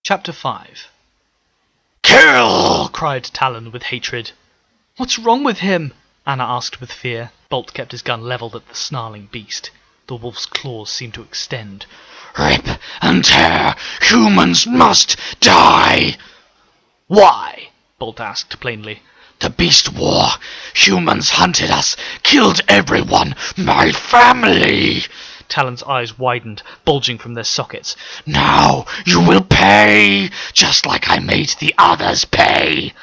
Chapter 5. "Kill!" cried Talon with hatred. "What's wrong with him?" Anna asked with fear. Bolt kept his gun levelled at the snarling beast. The wolf's claws seemed to extend. "Rip and tear! Humans must die!" "Why?" Bolt asked plainly. "The beast war. Humans hunted us, killed everyone, my family!" Talon's eyes widened, bulging from their sockets. "Now you will pay, just like I made the others pay."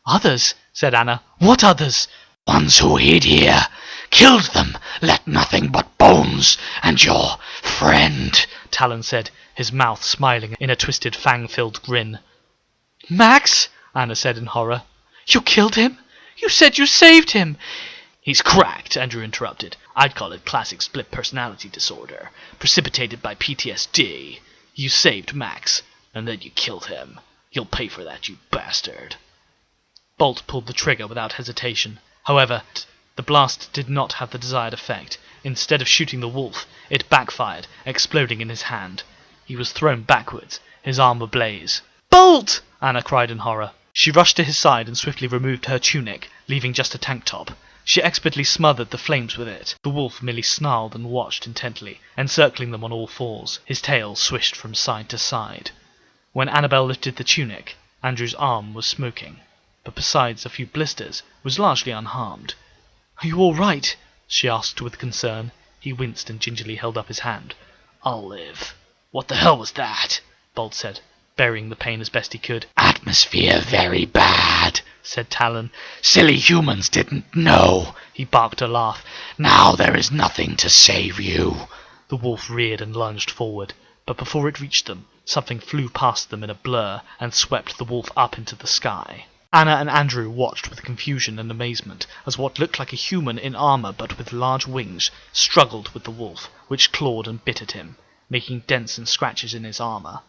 "Others?" said Anna. "What others?" "Ones who hid here. Killed them, left nothing but bones, and your friend," Talon said, his mouth smiling in a twisted fang-filled grin. "Max?" Anna said in horror. "You killed him? You said you saved him!" "He's cracked," Andrew interrupted. "I'd call it classic split personality disorder, precipitated by PTSD. You saved Max, and then you killed him. You'll pay for that, you bastard." Bolt pulled the trigger without hesitation. However, the blast did not have the desired effect. Instead of shooting the wolf, it backfired, exploding in his hand. He was thrown backwards, his arm ablaze. "Bolt!" Anna cried in horror. She rushed to his side and swiftly removed her tunic, leaving just a tank top. She expertly smothered the flames with it. The wolf merely snarled and watched intently, encircling them on all fours. His tail swished from side to side. When Annabelle lifted the tunic, Andrew's arm was smoking, but besides a few blisters, was largely unharmed. "Are you all right?" she asked with concern. He winced and gingerly held up his hand. "I'll live." "What the hell was that?" Bolt said, burying the pain as best he could. "Atmosphere very bad," said Talon. "Silly humans didn't know." He barked a laugh. "Now there is nothing to save you." The wolf reared and lunged forward, but before it reached them, something flew past them in a blur and swept the wolf up into the sky. Anna and Andrew watched with confusion and amazement as what looked like a human in armour but with large wings struggled with the wolf, which clawed and bit at him, making dents and scratches in his armour.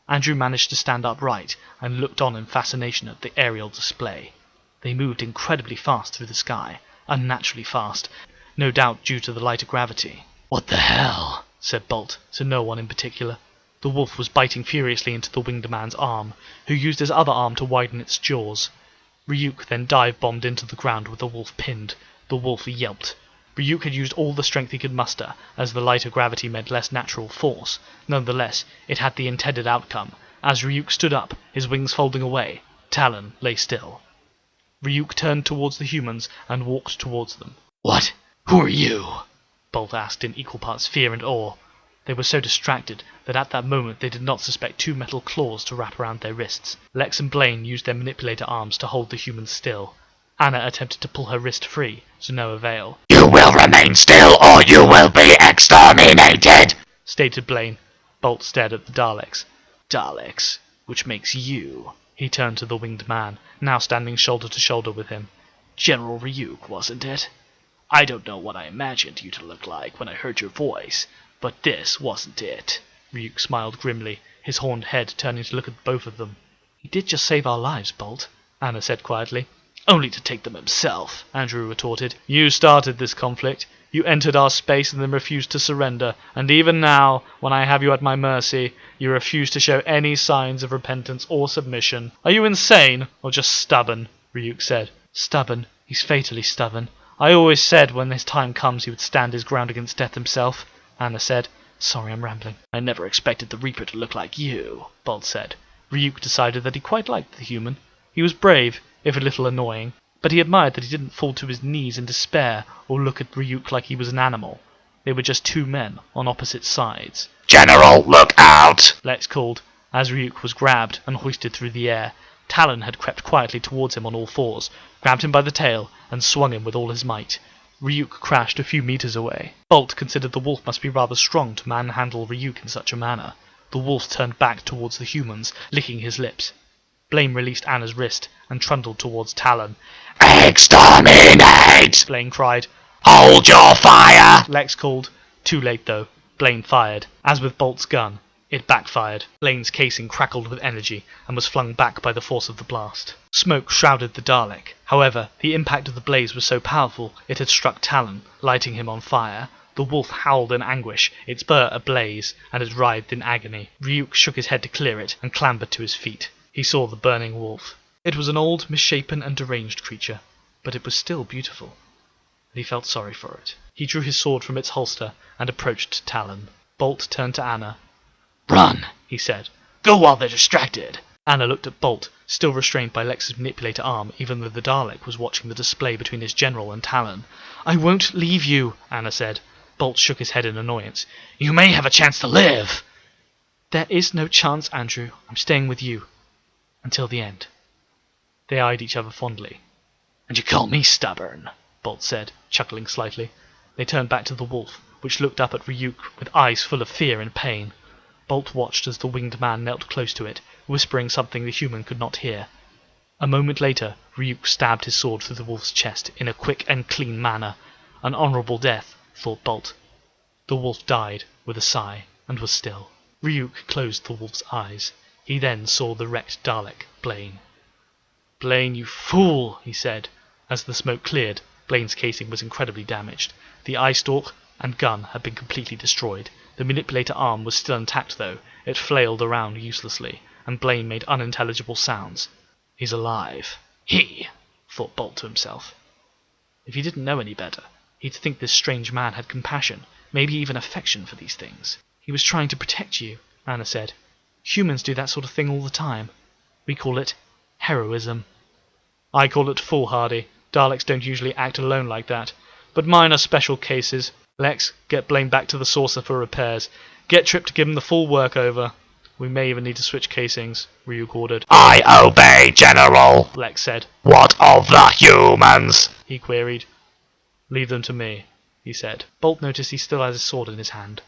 Andrew managed to stand upright and looked on in fascination at the aerial display. They moved incredibly fast through the sky, unnaturally fast, no doubt due to the lighter gravity. "What the hell?" said Bolt, to no one in particular. The wolf was biting furiously into the winged man's arm, who used his other arm to widen its jaws. Ryuk then dive-bombed into the ground with the wolf pinned. The wolf yelped. Ryuk had used all the strength he could muster, as the lighter gravity meant less natural force. Nonetheless, it had the intended outcome. As Ryuk stood up, his wings folding away, Talon lay still. Ryuk turned towards the humans and walked towards them. "What? Who are you?" Bolt asked in equal parts fear and awe. They were so distracted that at that moment they did not suspect two metal claws to wrap around their wrists. Lex and Blaine used their manipulator arms to hold the humans still. Anna attempted to pull her wrist free, to no avail. "You will remain still or you will be exterminated," stated Blaine. Bolt stared at the Daleks. "Daleks, which makes you." He turned to the winged man, now standing shoulder to shoulder with him. "General Ryuk, wasn't it? I don't know what I imagined you to look like when I heard your voice, but this wasn't it." Ryuk smiled grimly, his horned head turning to look at both of them. "He did just save our lives, Bolt," Anna said quietly. "Only to take them himself," Andrew retorted. "You started this conflict. You entered our space and then refused to surrender. And even now, when I have you at my mercy, you refuse to show any signs of repentance or submission. Are you insane, or just stubborn?" Ryuk said. "Stubborn. He's fatally stubborn. I always said when his time comes he would stand his ground against death himself," Anna said. "Sorry, I'm rambling." "I never expected the Reaper to look like you," Bolt said. Ryuk decided that he quite liked the human. He was brave, if a little annoying, but he admired that he didn't fall to his knees in despair or look at Ryuk like he was an animal. They were just two men on opposite sides. "General, look out!" Lex called, as Ryuk was grabbed and hoisted through the air. Talon had crept quietly towards him on all fours, grabbed him by the tail, and swung him with all his might. Ryuk crashed a few meters away. Bolt considered the wolf must be rather strong to manhandle Ryuk in such a manner. The wolf turned back towards the humans, licking his lips. Blaine released Anna's wrist and trundled towards Talon. "Exterminate!" Blaine cried. "Hold your fire!" Lex called. Too late though. Blaine fired. As with Bolt's gun, it backfired. Blaine's casing crackled with energy and was flung back by the force of the blast. Smoke shrouded the Dalek. However, the impact of the blaze was so powerful it had struck Talon, lighting him on fire. The wolf howled in anguish, its fur ablaze, and it writhed in agony. Ryuk shook his head to clear it, and clambered to his feet. He saw the burning wolf. It was an old, misshapen, and deranged creature, but it was still beautiful, and he felt sorry for it. He drew his sword from its holster, and approached Talon. Bolt turned to Anna. "Run," he said. "Go while they're distracted." Anna looked at Bolt, still restrained by Lex's manipulator arm, even though the Dalek was watching the display between his general and Talon. "I won't leave you," Anna said. Bolt shook his head in annoyance. "You may have a chance to live." "There is no chance, Andrew. I'm staying with you. Until the end." They eyed each other fondly. "And you call me stubborn," Bolt said, chuckling slightly. They turned back to the wolf, which looked up at Ryuk with eyes full of fear and pain. Bolt watched as the winged man knelt close to it, whispering something the human could not hear. A moment later, Ryuk stabbed his sword through the wolf's chest in a quick and clean manner. An honourable death, thought Bolt. The wolf died with a sigh, and was still. Ryuk closed the wolf's eyes. He then saw the wrecked Dalek, Blaine. "Blaine, you fool," he said. As the smoke cleared, Blaine's casing was incredibly damaged. The eye stalk and gun had been completely destroyed. The manipulator arm was still intact though. It flailed around uselessly, and Blaine made unintelligible sounds. "He's alive." He, thought Bolt to himself. If he didn't know any better, he'd think this strange man had compassion, maybe even affection for these things. "He was trying to protect you," Anna said. "Humans do that sort of thing all the time. We call it heroism." "I call it foolhardy. Daleks don't usually act alone like that. But mine are special cases. Lex, get Blaine back to the saucer for repairs. Get Trip to give him the full work over. We may even need to switch casings," Ryuk ordered. "I obey, General," Lex said. "What of the humans?" he queried. "Leave them to me," he said. Bolt noticed he still had his sword in his hand.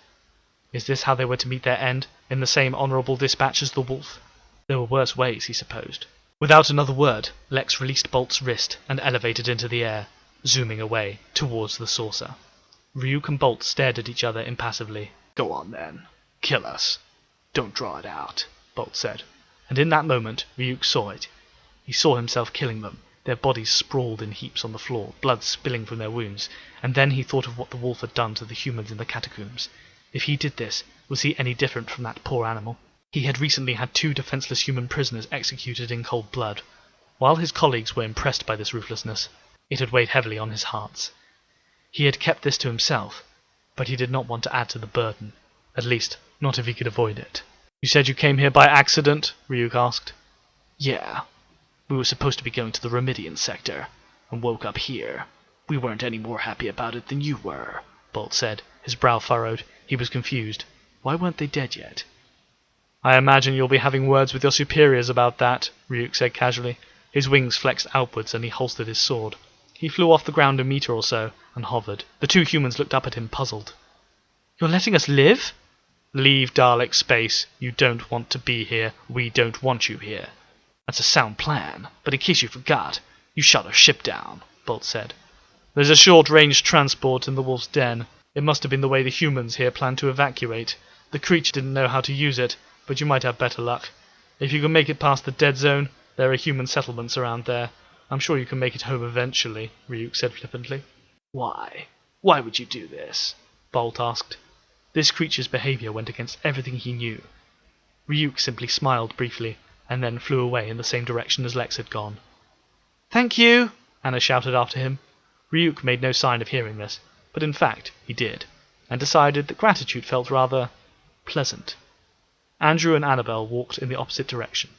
Is this how they were to meet their end, in the same honourable dispatch as the wolf? There were worse ways, he supposed. Without another word, Lex released Bolt's wrist and elevated into the air, zooming away, towards the saucer. Ryuk and Bolt stared at each other impassively. "Go on then. Kill us. Don't draw it out," Bolt said. And in that moment, Ryuk saw it. He saw himself killing them, their bodies sprawled in heaps on the floor, blood spilling from their wounds, and then he thought of what the wolf had done to the humans in the catacombs. If he did this, was he any different from that poor animal? He had recently had 2 defenseless human prisoners executed in cold blood. While his colleagues were impressed by this ruthlessness, it had weighed heavily on his hearts. He had kept this to himself, but he did not want to add to the burden, at least not if he could avoid it. "You said you came here by accident?" Ryuk asked. "Yeah. We were supposed to be going to the Remedian sector, and woke up here. We weren't any more happy about it than you were," Bolt said, his brow furrowed. He was confused. Why weren't they dead yet? "I imagine you'll be having words with your superiors about that," Ryuk said casually. His wings flexed outwards and he holstered his sword. He flew off the ground a meter or so and hovered. The 2 humans looked up at him, puzzled. "You're letting us live?" "Leave Dalek space. You don't want to be here. We don't want you here." "That's a sound plan, but in case you forgot, you shot our ship down," Bolt said. "There's a short-range transport in the wolf's den. It must have been the way the humans here planned to evacuate. The creature didn't know how to use it, but you might have better luck. If you can make it past the dead zone, there are human settlements around there. I'm sure you can make it home eventually," Ryuk said flippantly. "Why? Why would you do this?" Bolt asked. This creature's behaviour went against everything he knew. Ryuk simply smiled briefly, and then flew away in the same direction as Lex had gone. "Thank you!" Anna shouted after him. Ryuk made no sign of hearing this, but in fact he did, and decided that gratitude felt rather pleasant. Andrew and Annabelle walked in the opposite direction.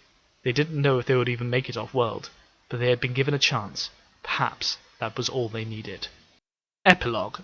They didn't know if they would even make it off-world, but they had been given a chance. Perhaps that was all they needed. Epilogue.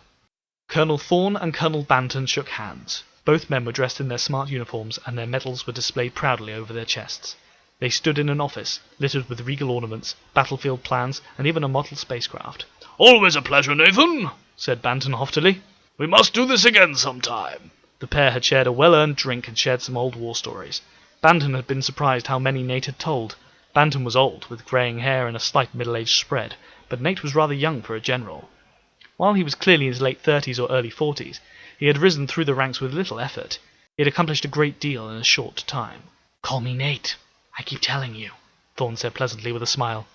Colonel Thorne and Colonel Banton shook hands. Both men were dressed in their smart uniforms, and their medals were displayed proudly over their chests. They stood in an office, littered with regal ornaments, battlefield plans, and even a model spacecraft. "Always a pleasure, Nathan," said Banton hoftily. "We must do this again sometime." The pair had shared a well-earned drink and shared some old war stories. Banton had been surprised how many Nate had told. Banton was old, with greying hair and a slight middle-aged spread, but Nate was rather young for a general. While he was clearly in his late 30s or early 40s, he had risen through the ranks with little effort. He had accomplished a great deal in a short time. "Call me Nate. I keep telling you," Thorne said pleasantly with a smile.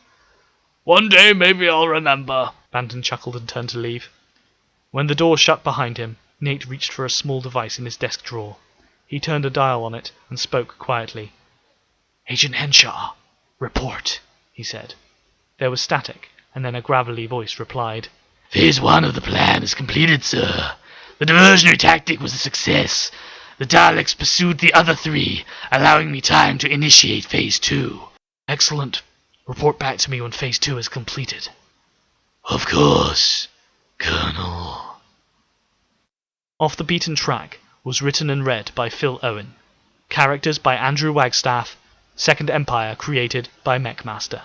"One day maybe I'll remember." Banton chuckled and turned to leave. When the door shut behind him, Nate reached for a small device in his desk drawer. He turned a dial on it and spoke quietly. "Agent Henshaw, report," he said. There was static, and then a gravelly voice replied. "Phase 1 of the plan is completed, sir. The diversionary tactic was a success. The Daleks pursued the other 3, allowing me time to initiate Phase 2. "Excellent. Report back to me when Phase 2 is completed." "Of course, Colonel." Off the Beaten Track was written and read by Phil Owen. Characters by Andrew Wagstaff. Second Empire created by Mechmaster.